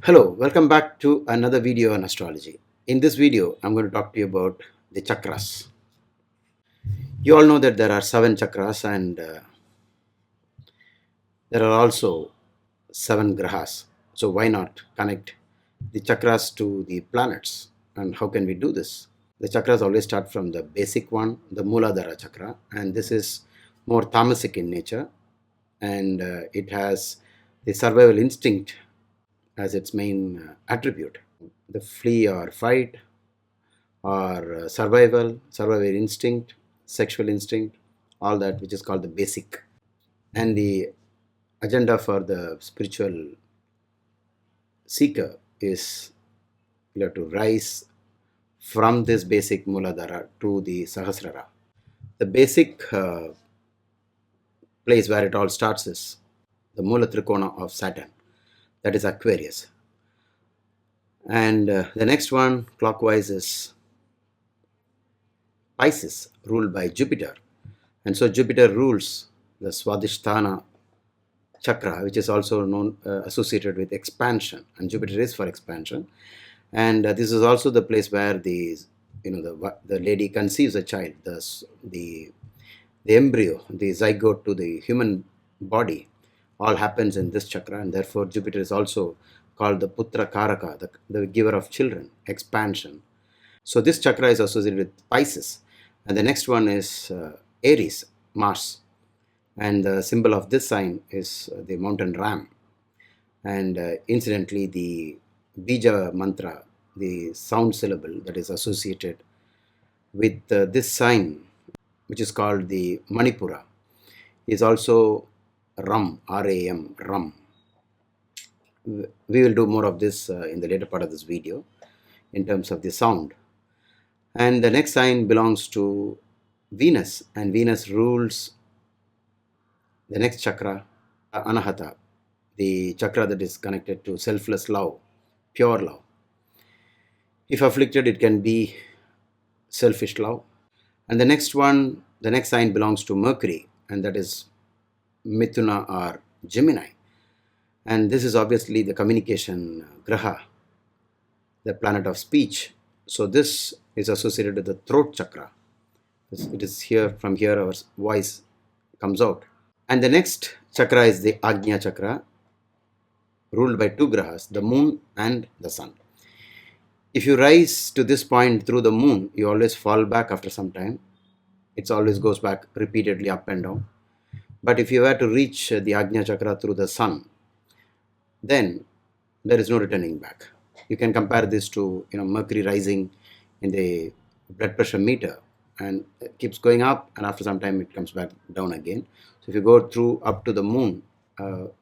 Hello, welcome back to another video on astrology. In this video, I'm going to talk to you about the chakras. You all know that there are 7 chakras and there are also 7 grahas. So why not connect the chakras to the planets? And how can we do this? The chakras always start from the basic one, the Mooladhara chakra, and this is more Tamasic in nature, and it has the survival instinct as its main attribute. The flee or fight or survival instinct, sexual instinct, all that which is called the basic. And the agenda for the spiritual seeker is to rise from this basic Mooladhara to the Sahasrara. The basic place where it all starts is the Moola Trikona of Saturn, that is Aquarius. And the next one clockwise is Pisces, ruled by Jupiter. And so Jupiter rules the Swadislitana chakra, which is also known associated with expansion, and Jupiter is for expansion. And this is also the place where the lady conceives a child, the embryo, the zygote to the human body, all happens in this chakra, and therefore Jupiter is also called the Putra Karaka, the giver of children, expansion. So this chakra is associated with Pisces, and the next one is Aries, Mars, and the symbol of this sign is the mountain ram. And incidentally, the Bija mantra, the sound syllable that is associated with this sign, which is called the Manipura, is also Ram, R-A-M, Ram. We will do more of this in the later part of this video in terms of the sound. And the next sign belongs to Venus, and Venus rules the next chakra, Anahata, the chakra that is connected to selfless love, pure love. If afflicted, it can be selfish love. And the next sign belongs to Mercury, and that is Mithuna or Gemini. And this is obviously the communication Graha, the planet of speech. So this is associated with the throat chakra. It is here, from here our voice comes out. And the next chakra is the Agnya chakra, ruled by 2 grahas, the moon and the sun. If you rise to this point through the moon, you always fall back after some time. It always goes back repeatedly up and down. But if you were to reach the Agnya chakra through the sun, then there is no returning back. You can compare this to Mercury rising in the blood pressure meter, and it keeps going up, and after some time it comes back down again. So if you go through up to the moon,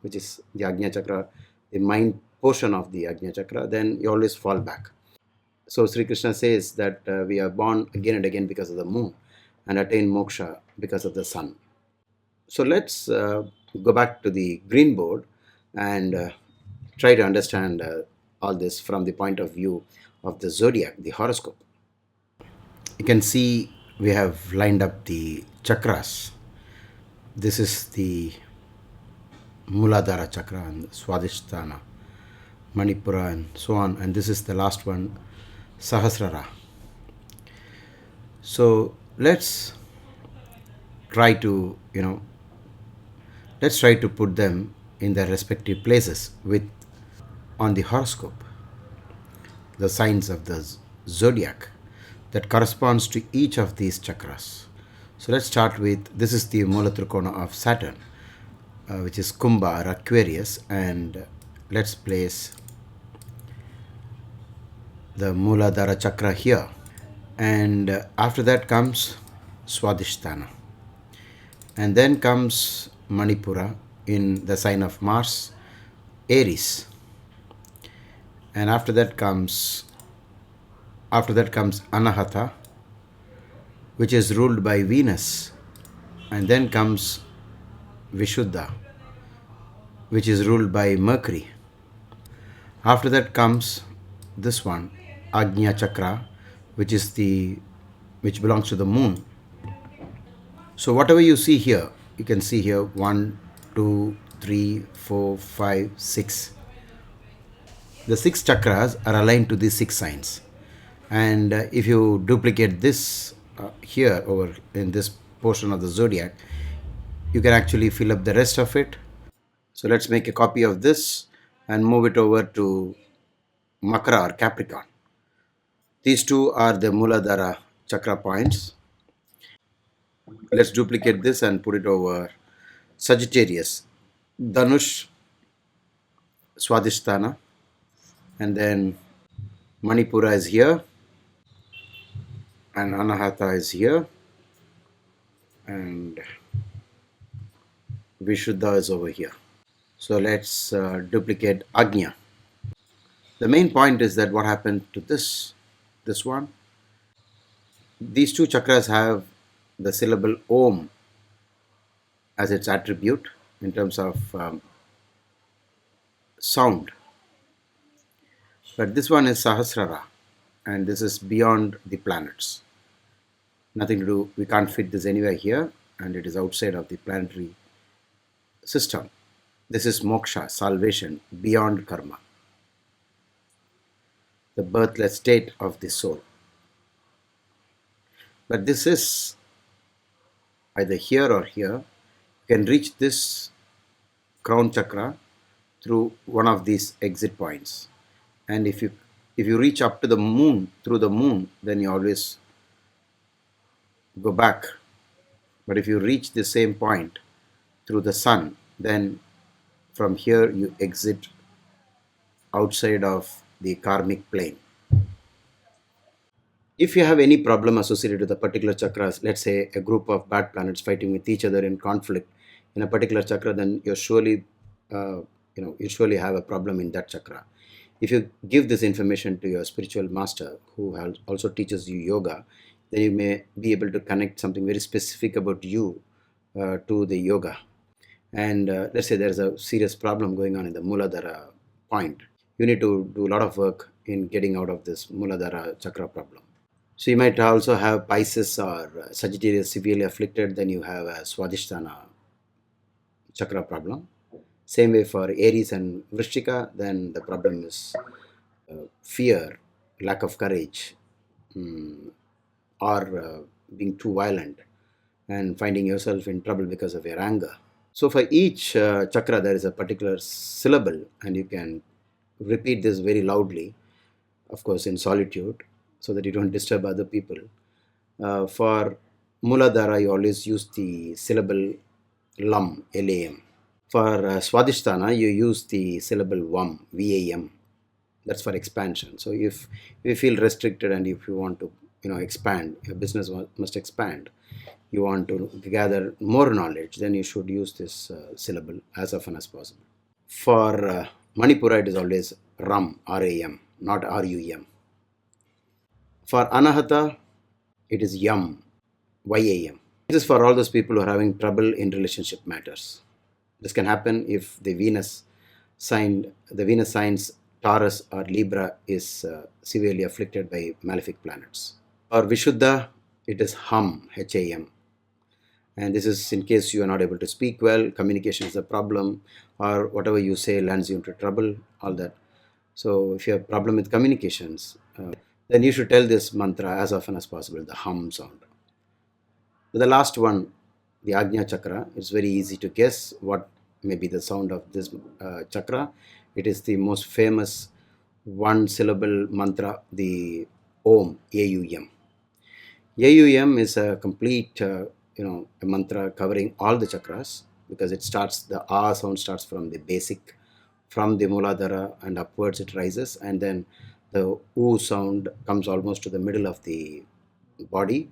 which is the Agnya chakra, the mind portion of the Agnya chakra, then you always fall back. So Sri Krishna says that we are born again and again because of the moon and attain moksha because of the sun. So let's go back to the green board and try to understand all this from the point of view of the zodiac, the horoscope. You can see we have lined up the chakras. This is the Mooladhara chakra and Swadislitana, Manipura, and so on. And this is the last one, Sahasrara. So let's try to put them in their respective places on the horoscope, the signs of the zodiac that corresponds to each of these chakras. So let's start with, this is the Moola Trikona of Saturn, which is Kumbha or Aquarius, and let's place the Mooladhara chakra here. And after that comes Swadislitana, and then comes Manipura in the sign of Mars, Aries, and after that comes Anahata, which is ruled by Venus, and then comes Vishuddha, which is ruled by Mercury. After that comes this one, Agnya chakra, which belongs to the moon. So whatever you see here, you can see here 1, 2, 3, 4, 5, 6. The 6 chakras are aligned to these 6 signs. And if you duplicate this here over in this portion of the zodiac, you can actually fill up the rest of it. So let's make a copy of this and move it over to Makara or Capricorn. These two are the Mooladhara chakra points. Let's duplicate this and put it over Sagittarius, Dhanush, Swadislitana, and then Manipura is here, and Anahata is here, and Vishuddha is over here. So let's duplicate Agnya. The main point is that what happened to this one, these two chakras have the syllable Om as its attribute in terms of sound. But this one is Sahasrara, and this is beyond the planets. Nothing to do, we can't fit this anywhere here, and it is outside of the planetary system. This is moksha, salvation, beyond karma, the birthless state of the soul. But this is either here or here. You can reach this crown chakra through one of these exit points. And if you reach up to the moon, through the moon, then you always go back. But if you reach the same point through the sun, then from here you exit outside of the karmic plane. If you have any problem associated with a particular chakras, let's say a group of bad planets fighting with each other in conflict in a particular chakra, then you're surely you surely have a problem in that chakra. If you give this information to your spiritual master who also teaches you yoga, then you may be able to connect something very specific about you to the yoga. And let's say there's a serious problem going on in the Mooladhara point. You need to do a lot of work in getting out of this Mooladhara chakra problem. So you might also have Pisces or Sagittarius severely afflicted, then you have a Swadislitana chakra problem. Same way for Aries and Vrishchika, then the problem is fear, lack of courage, or being too violent and finding yourself in trouble because of your anger. So for each chakra, there is a particular syllable, and you can repeat this very loudly, of course, in solitude, so that you don't disturb other people. For Mooladhara, you always use the syllable Lam, L-A-M. For Swadhisthana, you use the syllable Vam, V-A-M. That's for expansion. So if you feel restricted and if you want to expand, your business must expand, you want to gather more knowledge, then you should use this syllable as often as possible. For Manipura, it is always Ram, R-A-M, not R-U-M. For Anahata, it is Yam, Y-A-M. This is for all those people who are having trouble in relationship matters. This can happen if the Venus signs Taurus or Libra is severely afflicted by malefic planets. For Vishuddha, it is Ham, H-A-M. And this is in case you are not able to speak well, communication is a problem, or whatever you say lands you into trouble, all that. So if you have a problem with communications, then you should tell this mantra as often as possible, the hum sound. The last one, the Agnya chakra, it's very easy to guess what may be the sound of this chakra. It is the most famous one syllable mantra, the Om, A-U-M. A-U-M is a complete a mantra covering all the chakras, because it starts, the A sound starts from the basic, from the Mooladhara and upwards it rises, and then the U sound comes almost to the middle of the body,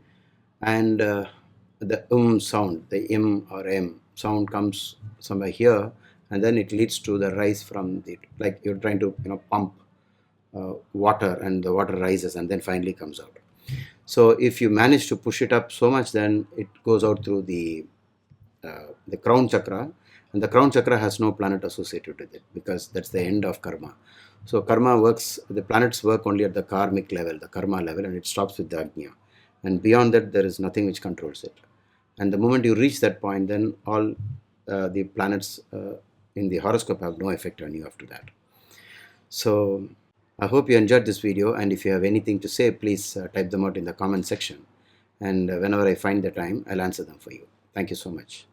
and the sound, the M or M sound comes somewhere here, and then it leads to the rise from the, like you're trying to pump water, and the water rises and then finally comes out. So if you manage to push it up so much, then it goes out through the crown chakra, and the crown chakra has no planet associated with it, because that's the end of karma. So karma works, the planets work only at the karmic level, the karma level, and it stops with the Agnya. And beyond that, there is nothing which controls it. And the moment you reach that point, then all the planets in the horoscope have no effect on you after that. So I hope you enjoyed this video, and if you have anything to say, please type them out in the comment section, and whenever I find the time, I'll answer them for you. Thank you so much.